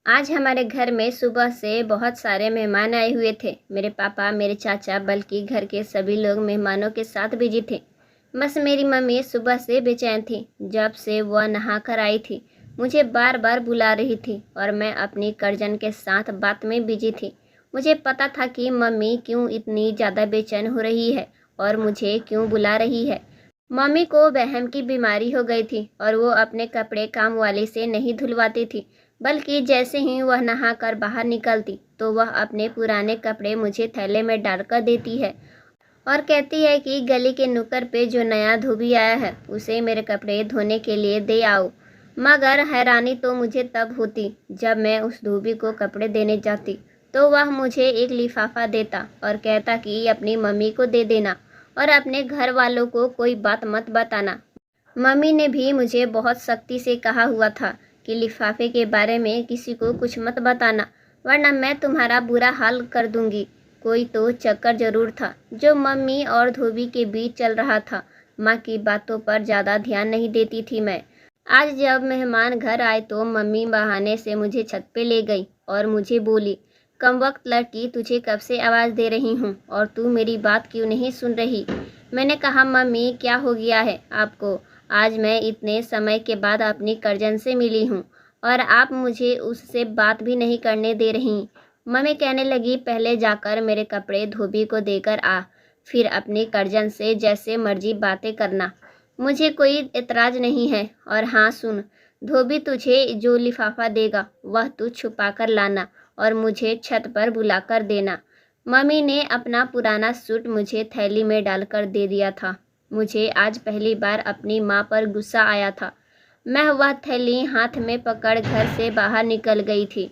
आज हमारे घर में सुबह से बहुत सारे मेहमान आए हुए थे। मेरे पापा, मेरे चाचा, बल्कि घर के सभी लोग मेहमानों के साथ बिजी थे। बस मेरी मम्मी सुबह से बेचैन थी। जब से वह नहाकर आई थी, मुझे बार बार बुला रही थी और मैं अपनी कर्जन के साथ बात में बिजी थी। मुझे पता था कि मम्मी क्यों इतनी ज़्यादा बेचैन हो रही है और मुझे क्यों बुला रही है। मम्मी को वहम की बीमारी हो गई थी और वो अपने कपड़े काम वाली से नहीं धुलवाती थी, बल्कि जैसे ही वह नहाकर बाहर निकलती तो वह अपने पुराने कपड़े मुझे थैले में डालकर देती है और कहती है कि गली के नुक्कड़ पे जो नया धोबी आया है उसे मेरे कपड़े धोने के लिए दे आओ। मगर हैरानी तो मुझे तब होती जब मैं उस धोबी को कपड़े देने जाती तो वह मुझे एक लिफाफा देता और कहता कि अपनी मम्मी को दे देना और अपने घर वालों को कोई बात मत बताना। मम्मी ने भी मुझे बहुत सख्ती से कहा हुआ था कि लिफाफे के बारे में किसी को कुछ मत बताना, वरना मैं तुम्हारा बुरा हाल कर दूंगी। कोई तो चक्कर जरूर था जो मम्मी और धोबी के बीच चल रहा था। माँ की बातों पर ज़्यादा ध्यान नहीं देती थी मैं। आज जब मेहमान घर आए तो मम्मी बहाने से मुझे छत पे ले गई और मुझे बोली, कमबख्त लड़की, तुझे कब से आवाज़ दे रही हूँ और तू मेरी बात क्यों नहीं सुन रही। मैंने कहा, मम्मी क्या हो गया है आपको? आज मैं इतने समय के बाद अपनी कर्जन से मिली हूँ और आप मुझे उससे बात भी नहीं करने दे रही। मम्मी कहने लगी, पहले जाकर मेरे कपड़े धोबी को देकर आ, फिर अपनी कर्जन से जैसे मर्जी बातें करना। मुझे कोई एतराज़ नहीं है। और हाँ सुन, धोबी तुझे जो लिफाफा देगा वह तू छुपा कर लाना और मुझे छत पर बुलाकर देना। मम्मी ने अपना पुराना सूट मुझे थैली में डालकर दे दिया था। मुझे आज पहली बार अपनी माँ पर गुस्सा आया था। मैं वह थैली हाथ में पकड़ घर से बाहर निकल गई थी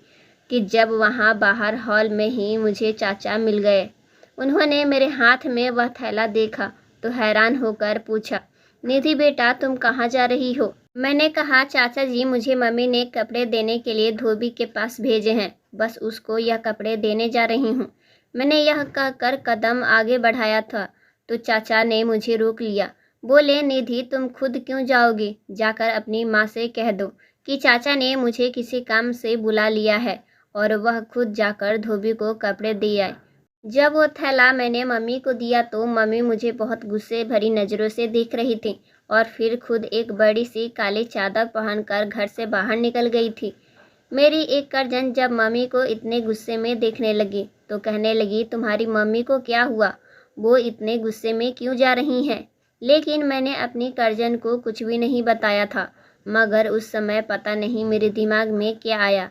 कि जब वहाँ बाहर हॉल में ही मुझे चाचा मिल गए। उन्होंने मेरे हाथ में वह थैला देखा तो हैरान होकर पूछा, निधि बेटा, तुम कहाँ जा रही हो? मैंने कहा, चाचा जी, मुझे मम्मी ने कपड़े देने के लिए धोबी के पास भेजे हैं, बस उसको यह कपड़े देने जा रही हूँ। मैंने यह कहकर कदम आगे बढ़ाया था तो चाचा ने मुझे रोक लिया। बोले, निधि, तुम खुद क्यों जाओगी? जाकर अपनी माँ से कह दो कि चाचा ने मुझे किसी काम से बुला लिया है और वह खुद जाकर धोबी को कपड़े दे आए। जब वो थैला मैंने मम्मी को दिया तो मम्मी मुझे बहुत गुस्से भरी नज़रों से देख रही थी और फिर खुद एक बड़ी सी काली चादर पहनकर घर से बाहर निकल गई थी। मेरी एक कर्जन जब मम्मी को इतने गुस्से में देखने लगी तो कहने लगी, तुम्हारी मम्मी को क्या हुआ? वो इतने गुस्से में क्यों जा रही हैं? लेकिन मैंने अपनी कर्जन को कुछ भी नहीं बताया था। मगर उस समय पता नहीं मेरे दिमाग में क्या आया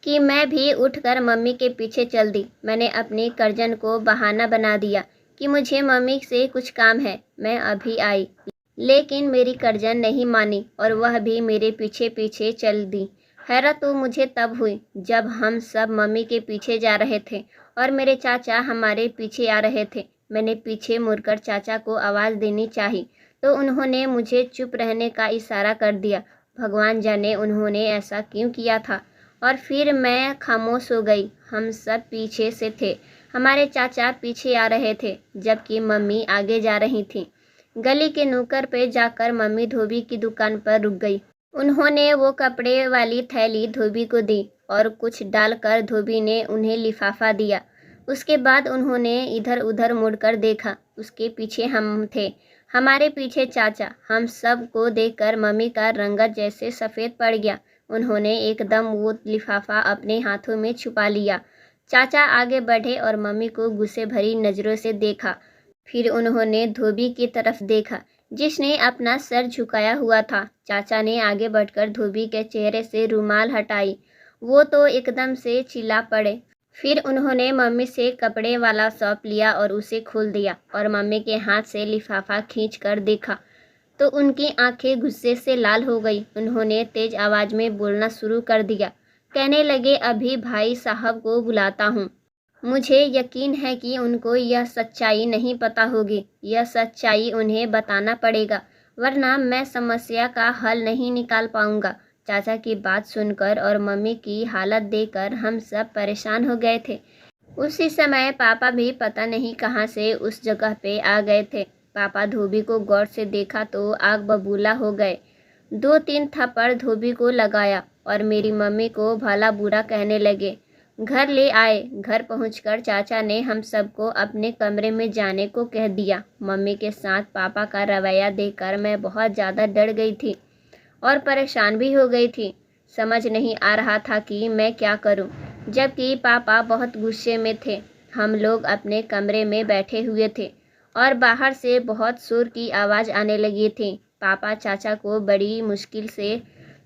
कि मैं भी उठकर मम्मी के पीछे चल दी। मैंने अपनी कर्जन को बहाना बना दिया कि मुझे मम्मी से कुछ काम है, मैं अभी आई। लेकिन मेरी कर्जन नहीं मानी और वह भी मेरे पीछे पीछे चल दी। हैरत तो मुझे तब हुई जब हम सब मम्मी के पीछे जा रहे थे और मेरे चाचा हमारे पीछे आ रहे थे। मैंने पीछे मुड़कर चाचा को आवाज़ देनी चाही तो उन्होंने मुझे चुप रहने का इशारा कर दिया। भगवान जाने उन्होंने ऐसा क्यों किया था। और फिर मैं खामोश हो गई। हम सब पीछे से थे। हमारे चाचा पीछे आ रहे थे जबकि मम्मी आगे जा रही थी। गली के नुक्कड़ पे जाकर मम्मी धोबी की दुकान पर रुक गई। उन्होंने वो कपड़े वाली थैली धोबी को दी और कुछ डालकर धोबी ने उन्हें लिफाफा दिया। उसके बाद उन्होंने इधर उधर मुड़कर देखा। उसके पीछे हम थे, हमारे पीछे चाचा। हम सब को देखकर मम्मी का रंगत जैसे सफ़ेद पड़ गया। उन्होंने एकदम वो लिफाफा अपने हाथों में छुपा लिया। चाचा आगे बढ़े और मम्मी को गुस्से भरी नज़रों से देखा। फिर उन्होंने धोबी की तरफ देखा जिसने अपना सर झुकाया हुआ था। चाचा ने आगे बढ़कर धोबी के चेहरे से रुमाल हटाई। वो तो एकदम से चिल्ला पड़े। फिर उन्होंने मम्मी से कपड़े वाला सौंप लिया और उसे खोल दिया और मम्मी के हाथ से लिफाफा खींच कर देखा तो उनकी आंखें गुस्से से लाल हो गई। उन्होंने तेज आवाज़ में बोलना शुरू कर दिया। कहने लगे, अभी भाई साहब को बुलाता हूँ। मुझे यकीन है कि उनको यह सच्चाई नहीं पता होगी। यह सच्चाई उन्हें बताना पड़ेगा, वरना मैं समस्या का हल नहीं निकाल पाऊंगा। चाचा की बात सुनकर और मम्मी की हालत देखकर हम सब परेशान हो गए थे। उसी समय पापा भी पता नहीं कहाँ से उस जगह पे आ गए थे। पापा धोबी को गौर से देखा तो आग बबूला हो गए। 2-3 थप्पड़ धोबी को लगाया और मेरी मम्मी को भला बुरा कहने लगे। घर ले आए। घर पहुंचकर चाचा ने हम सबको अपने कमरे में जाने को कह दिया। मम्मी के साथ पापा का रवैया देखकर मैं बहुत ज़्यादा डर गई थी और परेशान भी हो गई थी। समझ नहीं आ रहा था कि मैं क्या करूं, जबकि पापा बहुत गुस्से में थे। हम लोग अपने कमरे में बैठे हुए थे और बाहर से बहुत शोर की आवाज़ आने लगी थी। पापा चाचा को बड़ी मुश्किल से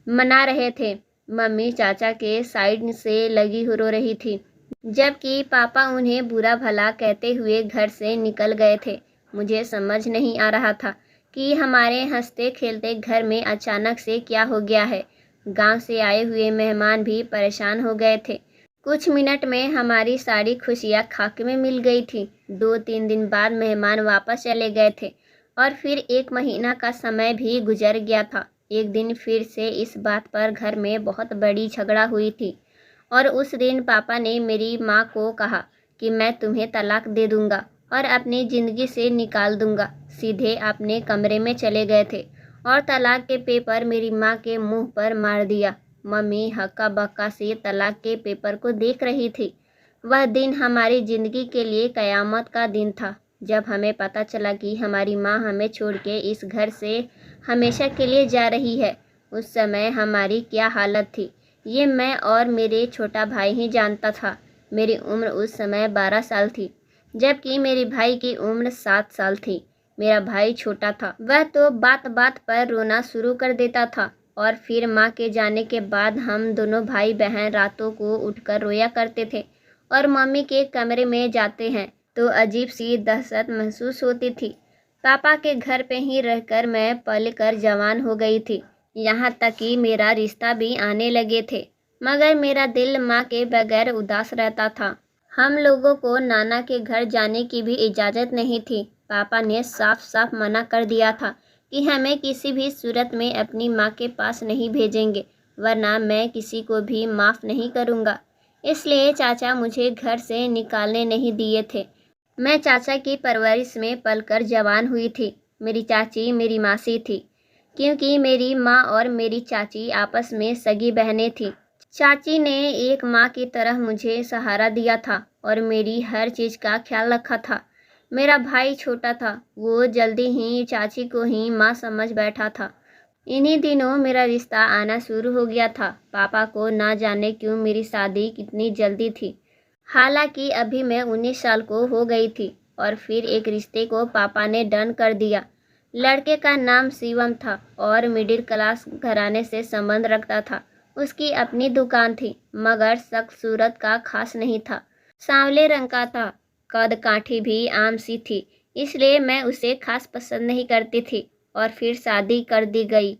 मना रहे थे। मम्मी चाचा के साइड से लगी रो रही थी, जबकि पापा उन्हें बुरा भला कहते हुए घर से निकल गए थे। मुझे समझ नहीं आ रहा था कि हमारे हंसते खेलते घर में अचानक से क्या हो गया है। गांव से आए हुए मेहमान भी परेशान हो गए थे। कुछ मिनट में हमारी सारी खुशियां खाक में मिल गई थी। 2-3 दिन बाद मेहमान वापस चले गए थे और फिर 1 महीना का समय भी गुजर गया था। एक दिन फिर से इस बात पर घर में बहुत बड़ी झगड़ा हुई थी और उस दिन पापा ने मेरी माँ को कहा कि मैं तुम्हें तलाक दे दूंगा और अपनी ज़िंदगी से निकाल दूंगा। सीधे अपने कमरे में चले गए थे और तलाक के पेपर मेरी माँ के मुंह पर मार दिया। मम्मी हक्का बक्का से तलाक के पेपर को देख रही थी। वह दिन हमारी ज़िंदगी के लिए कयामत का दिन था। जब हमें पता चला कि हमारी माँ हमें छोड़ के इस घर से हमेशा के लिए जा रही है, उस समय हमारी क्या हालत थी ये मैं और मेरे छोटा भाई ही जानता था। मेरी उम्र उस समय 12 साल थी, जबकि मेरे भाई की उम्र 7 साल थी। मेरा भाई छोटा था, वह तो बात बात पर रोना शुरू कर देता था और फिर माँ के जाने के बाद हम दोनों भाई बहन रातों को उठकर रोया करते थे और मम्मी के कमरे में जाते हैं तो अजीब सी दहशत महसूस होती थी। पापा के घर पे ही रहकर मैं पल कर जवान हो गई थी, यहाँ तक कि मेरा रिश्ता भी आने लगे थे, मगर मेरा दिल माँ के बगैर उदास रहता था। हम लोगों को नाना के घर जाने की भी इजाज़त नहीं थी। पापा ने साफ साफ मना कर दिया था कि हमें किसी भी सूरत में अपनी माँ के पास नहीं भेजेंगे, वरना मैं किसी को भी माफ़ नहीं करूँगा। इसलिए चाचा मुझे घर से निकालने नहीं दिए थे। मैं चाचा की परवरिश में पलकर जवान हुई थी। मेरी चाची मेरी मासी थी, क्योंकि मेरी माँ और मेरी चाची आपस में सगी बहनें थीं। चाची ने एक माँ की तरह मुझे सहारा दिया था और मेरी हर चीज़ का ख्याल रखा था। मेरा भाई छोटा था, वो जल्दी ही चाची को ही माँ समझ बैठा था। इन्हीं दिनों मेरा रिश्ता आना शुरू हो गया था। पापा को ना जाने क्यों मेरी शादी कितनी जल्दी थी। हालांकि अभी मैं 19 साल को हो गई थी और फिर एक रिश्ते को पापा ने डन कर दिया। लड़के का नाम शिवम था और मिडिल क्लास घराने से संबंध रखता था। उसकी अपनी दुकान थी, मगर शक्ल सूरत का खास नहीं था। सांवले रंग का था, कद काठी भी आम सी थी, इसलिए मैं उसे खास पसंद नहीं करती थी और फिर शादी कर दी गई।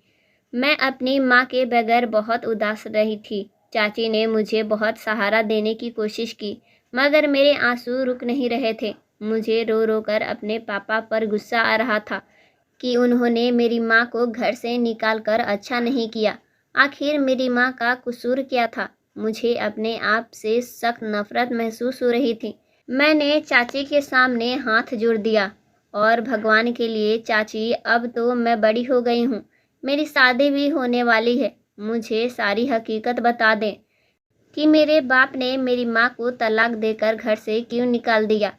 मैं अपनी माँ के बगैर बहुत उदास रही थी। चाची ने मुझे बहुत सहारा देने की कोशिश की, मगर मेरे आंसू रुक नहीं रहे थे। मुझे रो रो कर अपने पापा पर गुस्सा आ रहा था कि उन्होंने मेरी माँ को घर से निकाल कर अच्छा नहीं किया। आखिर मेरी माँ का कसूर क्या था? मुझे अपने आप से सख्त नफरत महसूस हो रही थी। मैंने चाची के सामने हाथ जोड़ दिया और भगवान के लिए चाची, अब तो मैं बड़ी हो गई हूँ, मेरी शादी भी होने वाली है, मुझे सारी हकीकत बता दें कि मेरे बाप ने मेरी माँ को तलाक देकर घर से क्यों निकाल दिया,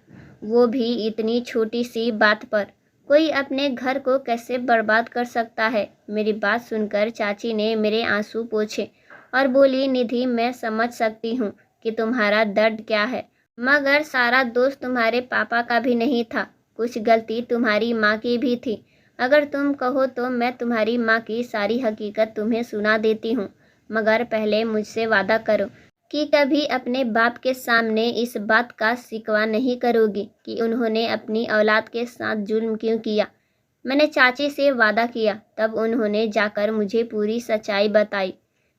वो भी इतनी छोटी सी बात पर। कोई अपने घर को कैसे बर्बाद कर सकता है? मेरी बात सुनकर चाची ने मेरे आंसू पोंछे और बोली, निधि, मैं समझ सकती हूँ कि तुम्हारा दर्द क्या है, मगर सारा दोष तुम्हारे पापा का भी नहीं था, कुछ गलती तुम्हारी माँ की भी थी। अगर तुम कहो तो मैं तुम्हारी माँ की सारी हकीकत तुम्हें सुना देती हूँ, मगर पहले मुझसे वादा करो कि कभी अपने बाप के सामने इस बात का शिकवा नहीं करोगी कि उन्होंने अपनी औलाद के साथ जुल्म क्यों किया। मैंने चाची से वादा किया। तब उन्होंने जाकर मुझे पूरी सच्चाई बताई।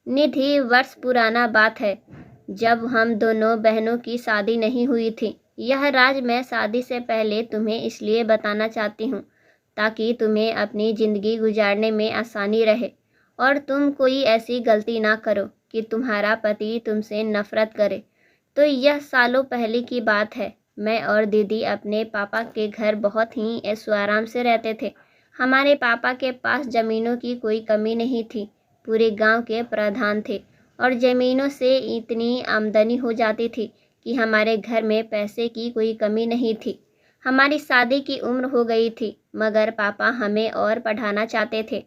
निधि, वर्ष पुराना बात है, जब हम दोनों बहनों की शादी नहीं हुई थी। यह राज मैं शादी से पहले तुम्हें इसलिए बताना चाहती हूँ ताकि तुम्हें अपनी ज़िंदगी गुजारने में आसानी रहे और तुम कोई ऐसी गलती ना करो कि तुम्हारा पति तुमसे नफरत करे। तो यह सालों पहले की बात है। मैं और दीदी अपने पापा के घर बहुत ही ऐशो आराम से रहते थे। हमारे पापा के पास ज़मीनों की कोई कमी नहीं थी, पूरे गांव के प्रधान थे और ज़मीनों से इतनी आमदनी हो जाती थी कि हमारे घर में पैसे की कोई कमी नहीं थी। हमारी शादी की उम्र हो गई थी, मगर पापा हमें और पढ़ाना चाहते थे।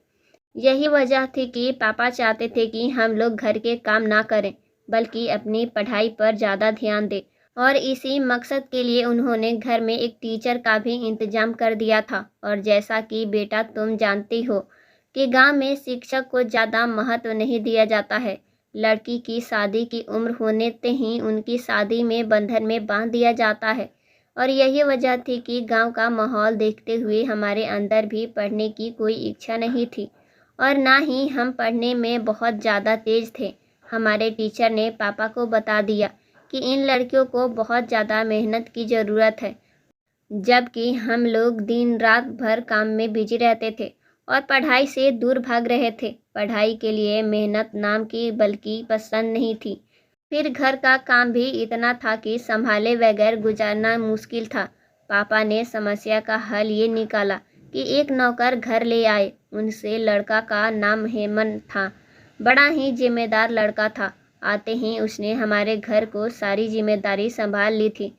यही वजह थी कि पापा चाहते थे कि हम लोग घर के काम ना करें, बल्कि अपनी पढ़ाई पर ज़्यादा ध्यान दें। और इसी मकसद के लिए उन्होंने घर में एक टीचर का भी इंतजाम कर दिया था। और जैसा कि बेटा तुम जानती हो कि गांव में शिक्षक को ज़्यादा महत्व नहीं दिया जाता है। लड़की की शादी की उम्र होने ते ही उनकी शादी में बंधन में बांध दिया जाता है। और यही वजह थी कि गांव का माहौल देखते हुए हमारे अंदर भी पढ़ने की कोई इच्छा नहीं थी, और ना ही हम पढ़ने में बहुत ज़्यादा तेज़ थे। हमारे टीचर ने पापा को बता दिया कि इन लड़कियों को बहुत ज़्यादा मेहनत की ज़रूरत है, जबकि हम लोग दिन रात भर काम में बिजी रहते थे और पढ़ाई से दूर भाग रहे थे। पढ़ाई के लिए मेहनत नाम की बल्कि पसंद नहीं थी। फिर घर का काम भी इतना था कि संभाले बगैर गुजारना मुश्किल था। पापा ने समस्या का हल ये निकाला कि एक नौकर घर ले आए। उनसे लड़का का नाम हेमंत था। बड़ा ही जिम्मेदार लड़का था। आते ही उसने हमारे घर को सारी जिम्मेदारी संभाल ली थी।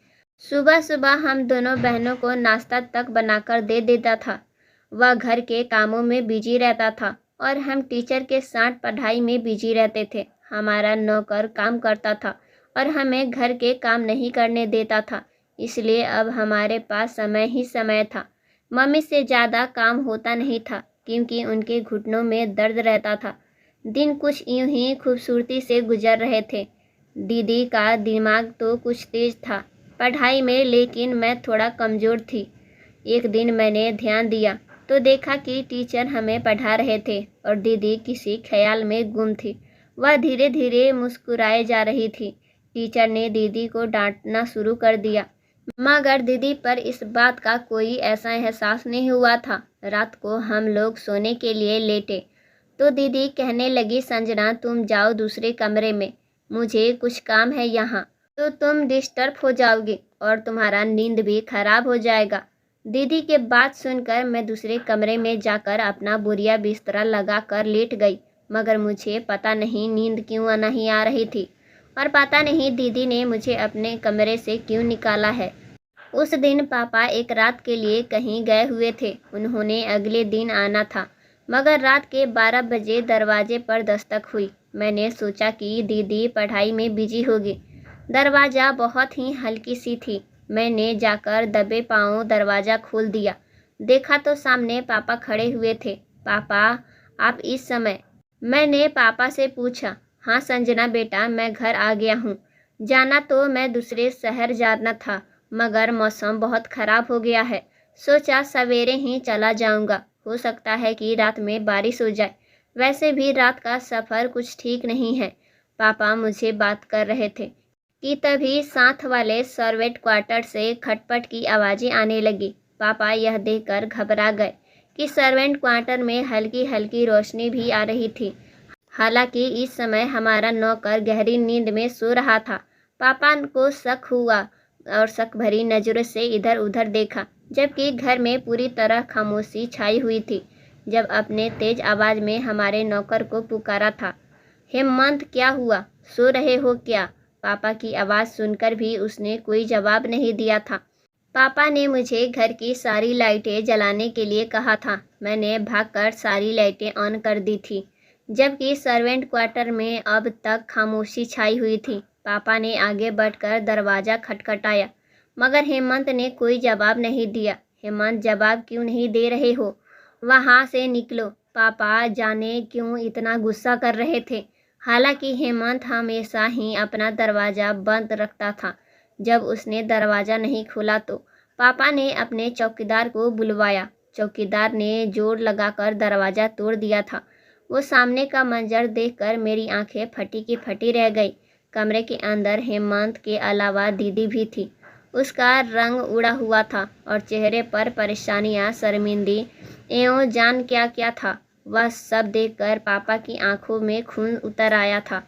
सुबह सुबह हम दोनों बहनों को नाश्ता तक बनाकर दे देता था। वह घर के कामों में बिजी रहता था और हम टीचर के साथ पढ़ाई में बिजी रहते थे। हमारा नौकर काम करता था और हमें घर के काम नहीं करने देता था, इसलिए अब हमारे पास समय ही समय था। मम्मी से ज़्यादा काम होता नहीं था क्योंकि उनके घुटनों में दर्द रहता था। दिन कुछ यूं ही खूबसूरती से गुजर रहे थे। दीदी का दिमाग तो कुछ तेज था पढ़ाई में, लेकिन मैं थोड़ा कमज़ोर थी। एक दिन मैंने ध्यान दिया तो देखा कि टीचर हमें पढ़ा रहे थे और दीदी किसी ख्याल में गुम थी। वह धीरे धीरे मुस्कुराए जा रही थी। टीचर ने दीदी को डांटना शुरू कर दिया, मगर दीदी पर इस बात का कोई ऐसा एहसास नहीं हुआ था। रात को हम लोग सोने के लिए लेटे तो दीदी कहने लगी, संजना तुम जाओ दूसरे कमरे में, मुझे कुछ काम है यहाँ, तो तुम डिस्टर्ब हो जाओगी और तुम्हारा नींद भी खराब हो जाएगा। दीदी के बात सुनकर मैं दूसरे कमरे में जाकर अपना बोरिया बिस्तरा लगा कर लेट गई, मगर मुझे पता नहीं नींद क्यों नहीं आ रही थी और पता नहीं दीदी ने मुझे अपने कमरे से क्यों निकाला है। उस दिन पापा एक रात के लिए कहीं गए हुए थे। उन्होंने अगले दिन आना था, मगर रात के 12 बजे दरवाजे पर दस्तक हुई। मैंने सोचा कि दीदी पढ़ाई में बिजी होगी। दरवाज़ा बहुत ही हल्की सी थी। मैंने जाकर दबे पांव दरवाज़ा खोल दिया। देखा तो सामने पापा खड़े हुए थे। पापा आप इस समय? मैंने पापा से पूछा। हाँ संजना बेटा, मैं घर आ गया हूँ। जाना तो मैं दूसरे शहर जाना था, मगर मौसम बहुत ख़राब हो गया है। सोचा सवेरे ही चला जाऊँगा, हो सकता है कि रात में बारिश हो जाए। वैसे भी रात का सफ़र कुछ ठीक नहीं है। पापा मुझे बात कर रहे थे कि तभी साथ वाले सर्वेंट क्वार्टर से खटपट की आवाज़ें आने लगी। पापा यह देखकर घबरा गए कि सर्वेंट क्वार्टर में हल्की हल्की रोशनी भी आ रही थी। हालांकि इस समय हमारा नौकर गहरी नींद में सो रहा था। पापा को शक हुआ और शक भरी नज़रों से इधर उधर देखा, जबकि घर में पूरी तरह खामोशी छाई हुई थी। जब अपने तेज आवाज़ में हमारे नौकर को पुकारा था, हेमंत क्या हुआ, सो रहे हो क्या? पापा की आवाज़ सुनकर भी उसने कोई जवाब नहीं दिया था। पापा ने मुझे घर की सारी लाइटें जलाने के लिए कहा था। मैंने भागकर सारी लाइटें ऑन कर दी थी, जबकि सर्वेंट क्वार्टर में अब तक खामोशी छाई हुई थी। पापा ने आगे बढ़कर दरवाज़ा खटखटाया, मगर हेमंत ने कोई जवाब नहीं दिया। हेमंत जवाब क्यों नहीं दे रहे हो? वहाँ से निकलो। पापा जाने क्यों इतना गुस्सा कर रहे थे। हालांकि हेमंत हमेशा ही अपना दरवाज़ा बंद रखता था। जब उसने दरवाज़ा नहीं खोला तो पापा ने अपने चौकीदार को बुलवाया। चौकीदार ने जोर लगाकर दरवाज़ा तोड़ दिया था। वो सामने का मंजर देखकर मेरी आंखें फटी की फटी रह गई। कमरे के अंदर हेमंत के अलावा दीदी भी थी। उसका रंग उड़ा हुआ था और चेहरे पर परेशानियां, शर्मिंदी एवं जान क्या क्या था। वह सब देखकर पापा की आंखों में खून उतर आया था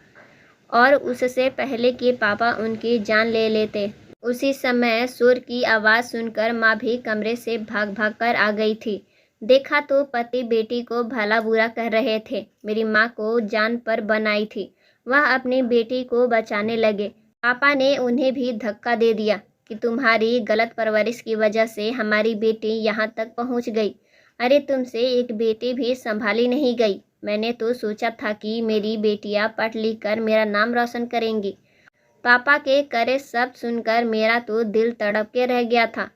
और उससे पहले कि पापा उनकी जान ले लेते, उसी समय शोर की आवाज़ सुनकर माँ भी कमरे से भाग भाग कर आ गई थी। देखा तो पति बेटी को भला बुरा कह रहे थे। मेरी माँ को जान पर बनाई थी। वह अपनी बेटी को बचाने लगे। पापा ने उन्हें भी धक्का दे दिया कि तुम्हारी गलत परवरिश की वजह से हमारी बेटी यहाँ तक पहुँच गई। अरे तुमसे एक बेटी भी संभाली नहीं गई। मैंने तो सोचा था कि मेरी बेटियाँ पढ़ लिख कर मेरा नाम रोशन करेंगी। पापा के करे सब सुनकर मेरा तो दिल तड़प के रह गया था।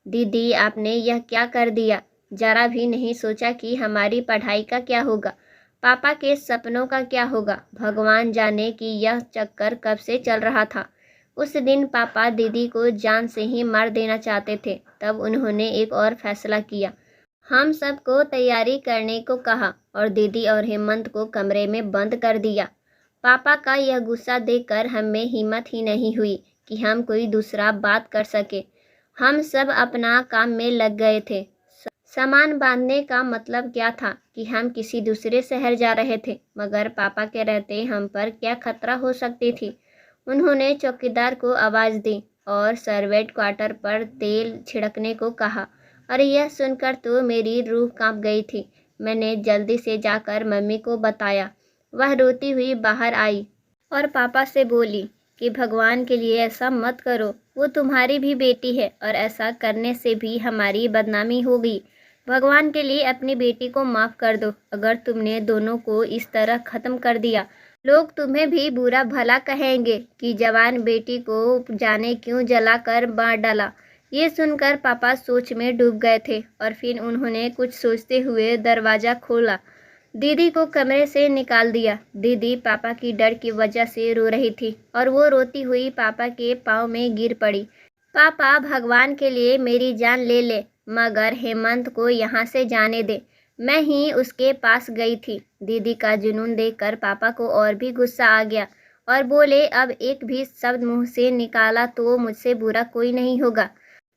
दीदी आपने यह क्या कर दिया? जरा भी नहीं सोचा कि हमारी पढ़ाई का क्या होगा, पापा के सपनों का क्या होगा। भगवान जाने कि यह चक्कर कब से चल रहा था। उस दिन पापा दीदी को जान से ही मार देना चाहते थे। तब उन्होंने एक और फैसला किया। हम सबको तैयारी करने को कहा और दीदी और हेमंत को कमरे में बंद कर दिया। पापा का यह गुस्सा देखकर हमें हिम्मत ही नहीं हुई कि हम कोई दूसरा बात कर सके। हम सब अपना काम में लग गए थे। सामान बांधने का मतलब क्या था कि हम किसी दूसरे शहर जा रहे थे, मगर पापा के रहते हम पर क्या खतरा हो सकती थी। उन्होंने चौकीदार को आवाज़ दी और सर्वेंट क्वार्टर पर तेल छिड़कने को कहा और यह सुनकर तो मेरी रूह कांप गई थी। मैंने जल्दी से जाकर मम्मी को बताया। वह रोती हुई बाहर आई और पापा से बोली कि भगवान के लिए ऐसा मत करो, वो तुम्हारी भी बेटी है और ऐसा करने से भी हमारी बदनामी होगी। भगवान के लिए अपनी बेटी को माफ़ कर दो। अगर तुमने दोनों को इस तरह ख़त्म कर दिया, लोग तुम्हें भी बुरा भला कहेंगे कि जवान बेटी को जाने क्यों जलाकर मार डाला। ये सुनकर पापा सोच में डूब गए थे और फिर उन्होंने कुछ सोचते हुए दरवाज़ा खोला। दीदी को कमरे से निकाल दिया। दीदी पापा की डर की वजह से रो रही थी और वो रोती हुई पापा के पाँव में गिर पड़ी। पापा भगवान के लिए मेरी जान ले ले, मगर हेमंत को यहाँ से जाने दे। मैं ही उसके पास गई थी। दीदी का जुनून देखकर पापा को और भी गुस्सा आ गया और बोले, अब एक भी शब्द मुंह से निकाला तो मुझसे बुरा कोई नहीं होगा।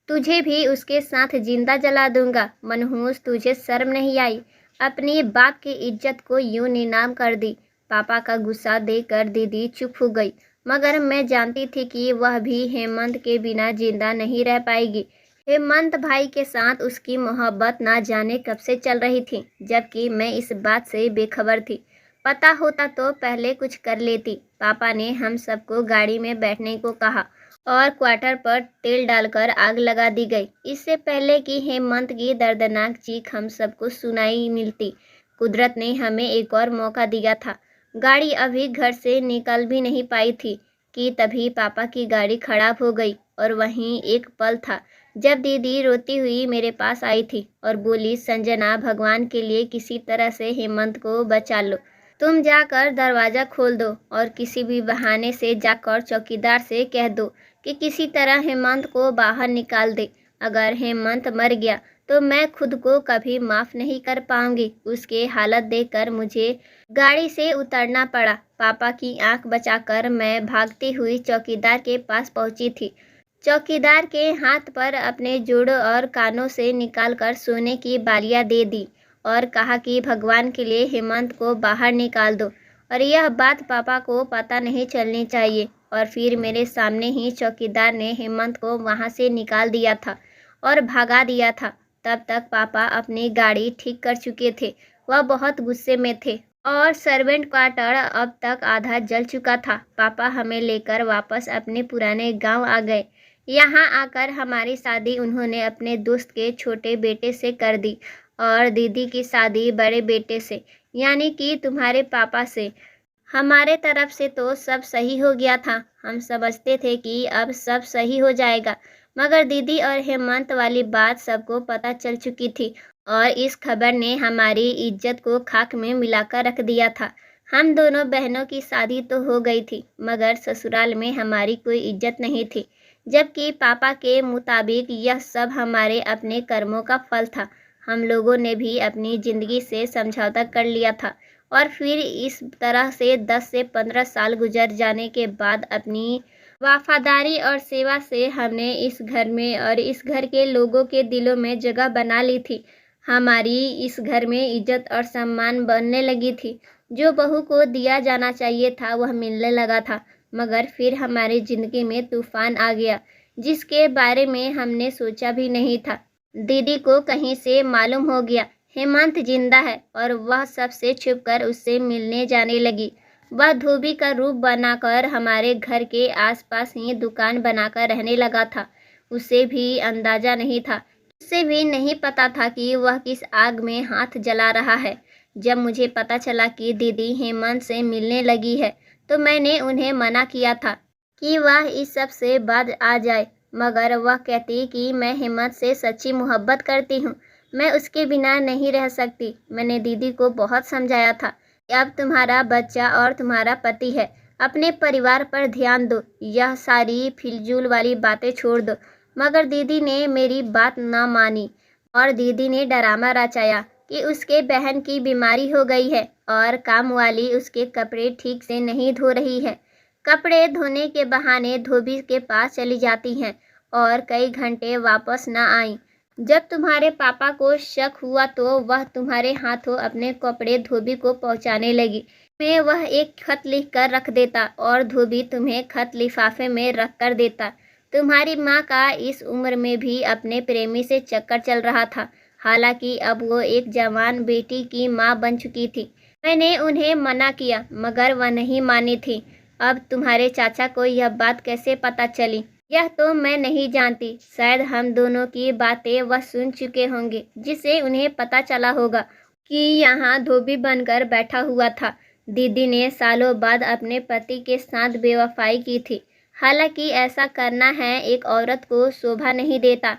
तुझे भी उसके साथ जिंदा जला दूंगा। मनहूस, तुझे शर्म नहीं आई? अपनी बाप की इज्जत को यूं नीलाम कर दी। पापा का गुस्सा देखकर दीदी चुप हो गई, मगर मैं जानती थी कि वह भी हेमंत के बिना जिंदा नहीं रह पाएगी। हेमंत भाई के साथ उसकी मोहब्बत ना जाने कब से चल रही थी, जबकि मैं इस बात से बेखबर थी। पता होता तो पहले कुछ कर लेती। पापा ने हम सबको गाड़ी में बैठने को कहा और क्वार्टर पर तेल डालकर आग लगा दी गई। इससे पहले कि हेमंत की दर्दनाक चीख हम सबको सुनाई मिलती, कुदरत ने हमें एक और मौका दिया था। गाड़ी अभी घर से निकल भी नहीं पाई थी कि तभी पापा की गाड़ी खराब हो गई। और वहीं एक पल था जब दीदी रोती हुई मेरे पास आई थी और बोली, संजना, भगवान के लिए किसी तरह से हेमंत को बचा लो। तुम जाकर दरवाज़ा खोल दो और किसी भी बहाने से जाकर चौकीदार से कह दो कि किसी तरह हेमंत को बाहर निकाल दे। अगर हेमंत मर गया तो मैं खुद को कभी माफ़ नहीं कर पाऊंगी। उसके हालत देखकर मुझे गाड़ी से उतरना पड़ा। पापा की आंख बचाकर मैं भागती हुई चौकीदार के पास पहुंची थी। चौकीदार के हाथ पर अपने जोड़ों और कानों से निकालकर सोने की बालियां दे दी और कहा कि भगवान के लिए हेमंत को बाहर निकाल दो और यह बात पापा को पता नहीं चलनी चाहिए। और फिर मेरे सामने ही चौकीदार ने हेमंत को वहां से निकाल दिया था और भगा दिया था। तब तक पापा अपनी गाड़ी ठीक कर चुके थे। वह बहुत गुस्से में थे और सर्वेंट क्वार्टर अब तक आधा जल चुका था। पापा हमें लेकर वापस अपने पुराने गांव आ गए। यहाँ आकर हमारी शादी उन्होंने अपने दोस्त के छोटे बेटे से कर दी और दीदी की शादी बड़े बेटे से, यानी कि तुम्हारे पापा से। हमारे तरफ से तो सब सही हो गया था। हम समझते थे कि अब सब सही हो जाएगा, मगर दीदी और हेमंत वाली बात सबको पता चल चुकी थी और इस खबर ने हमारी इज्जत को खाक में मिलाकर रख दिया था। हम दोनों बहनों की शादी तो हो गई थी, मगर ससुराल में हमारी कोई इज्जत नहीं थी, जबकि पापा के मुताबिक यह सब हमारे अपने कर्मों का फल था। हम लोगों ने भी अपनी ज़िंदगी से समझौता कर लिया था और फिर इस तरह से 10 से 15 साल गुजर जाने के बाद अपनी वफादारी और सेवा से हमने इस घर में और इस घर के लोगों के दिलों में जगह बना ली थी। हमारी इस घर में इज्जत और सम्मान बनने लगी थी। जो बहू को दिया जाना चाहिए था वह मिलने लगा था, मगर फिर हमारी ज़िंदगी में तूफान आ गया जिसके बारे में हमने सोचा भी नहीं था। दीदी को कहीं से मालूम हो गया हेमंत जिंदा है और वह सबसे छुपकर उससे मिलने जाने लगी। वह धोबी का रूप बनाकर हमारे घर के आसपास ही दुकान बनाकर रहने लगा था। उसे भी अंदाजा नहीं था, उसे भी नहीं पता था कि वह किस आग में हाथ जला रहा है। जब मुझे पता चला कि दीदी हेमंत से मिलने लगी है, तो मैंने उन्हें मना किया था कि वह इस सब से बाद आ जाए, मगर वह कहती कि मैं हेमंत से सच्ची मोहब्बत करती हूँ, मैं उसके बिना नहीं रह सकती। मैंने दीदी को बहुत समझाया था कि अब तुम्हारा बच्चा और तुम्हारा पति है, अपने परिवार पर ध्यान दो, यह सारी फिजूल वाली बातें छोड़ दो। मगर दीदी ने मेरी बात न मानी और दीदी ने ड्रामा रचाया कि उसके बहन की बीमारी हो गई है और काम वाली उसके कपड़े ठीक से नहीं धो रही है। कपड़े धोने के बहाने धोबी के पास चली जाती हैं और कई घंटे वापस न आई। जब तुम्हारे पापा को शक हुआ तो वह तुम्हारे हाथों अपने कपड़े धोबी को पहुंचाने लगी। मैं वह एक खत लिख कर रख देता और धोबी तुम्हें खत लिफाफे में रख कर देता। तुम्हारी माँ का इस उम्र में भी अपने प्रेमी से चक्कर चल रहा था, हालांकि अब वो एक जवान बेटी की माँ बन चुकी थी। मैंने उन्हें मना किया मगर वह नहीं मानी थी। अब तुम्हारे चाचा को यह बात कैसे पता चली, यह तो मैं नहीं जानती। शायद हम दोनों की बातें वह सुन चुके होंगे, जिससे उन्हें पता चला होगा कि यहाँ धोबी बनकर बैठा हुआ था। दीदी ने सालों बाद अपने पति के साथ बेवफाई की थी, हालांकि ऐसा करना है एक औरत को शोभा नहीं देता।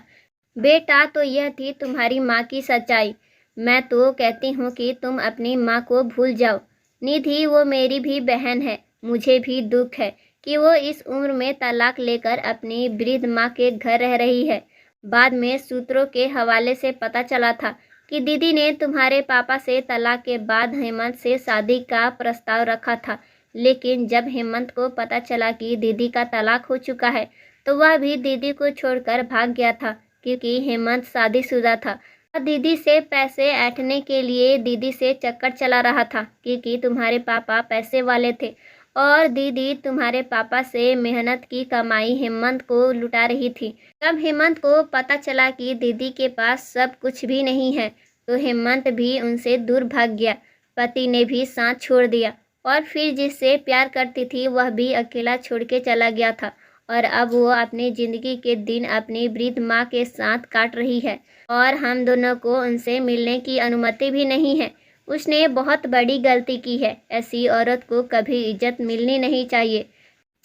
बेटा, तो यह थी तुम्हारी माँ की सच्चाई। मैं तो कहती हूँ कि तुम अपनी माँ को भूल जाओ। निधि वो मेरी भी बहन है। मुझे भी दुख है कि वो इस उम्र में तलाक लेकर अपनी वृद्ध माँ के घर रह रही है। बाद में सूत्रों के हवाले से पता चला था कि दीदी ने तुम्हारे पापा से तलाक के बाद हेमंत से शादी का प्रस्ताव रखा था, लेकिन जब हेमंत को पता चला कि दीदी का तलाक हो चुका है, तो वह भी दीदी को छोड़कर भाग गया था, क्योंकि हेमंत शादीशुदा था। दीदी से पैसे ऐंठने के लिए दीदी से चक्कर चला रहा था, क्योंकि तुम्हारे पापा पैसे वाले थे और दीदी तुम्हारे पापा से मेहनत की कमाई हेमंत को लुटा रही थी। तब हेमंत को पता चला कि दीदी के पास सब कुछ भी नहीं है, तो हेमंत भी उनसे दूर भाग गया। पति ने भी साथ छोड़ दिया और फिर जिससे प्यार करती थी वह भी अकेला छोड़ के चला गया था और अब वो अपनी ज़िंदगी के दिन अपनी वृद्ध माँ के साथ काट रही है और हम दोनों को उनसे मिलने की अनुमति भी नहीं है। उसने बहुत बड़ी गलती की है। ऐसी औरत को कभी इज्जत मिलनी नहीं चाहिए।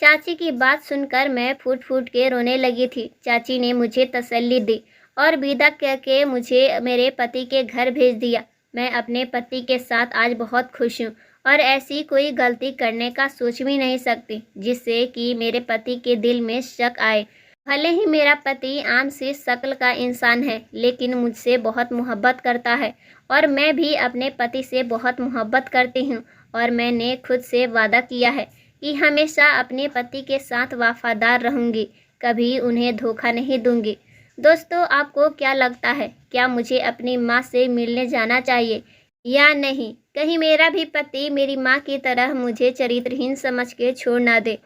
चाची की बात सुनकर मैं फूट फूट के रोने लगी थी। चाची ने मुझे तसल्ली दी और विदा करके मुझे मेरे पति के घर भेज दिया। मैं अपने पति के साथ आज बहुत खुश हूँ और ऐसी कोई गलती करने का सोच भी नहीं सकती जिससे कि मेरे पति के दिल में शक आए। भले ही मेरा पति आम सी शक्ल का इंसान है, लेकिन मुझसे बहुत मोहब्बत करता है और मैं भी अपने पति से बहुत मोहब्बत करती हूँ और मैंने खुद से वादा किया है कि हमेशा अपने पति के साथ वफादार रहूँगी, कभी उन्हें धोखा नहीं दूँगी। दोस्तों, आपको क्या लगता है, क्या मुझे अपनी माँ से मिलने जाना चाहिए या नहीं? कहीं मेरा भी पति मेरी माँ की तरह मुझे चरित्रहीन समझ के छोड़ ना दे।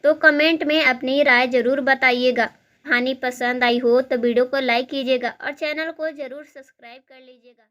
तो कमेंट में अपनी राय ज़रूर बताइएगा। कहानी पसंद आई हो तो वीडियो को लाइक कीजिएगा और चैनल को ज़रूर सब्सक्राइब कर लीजिएगा।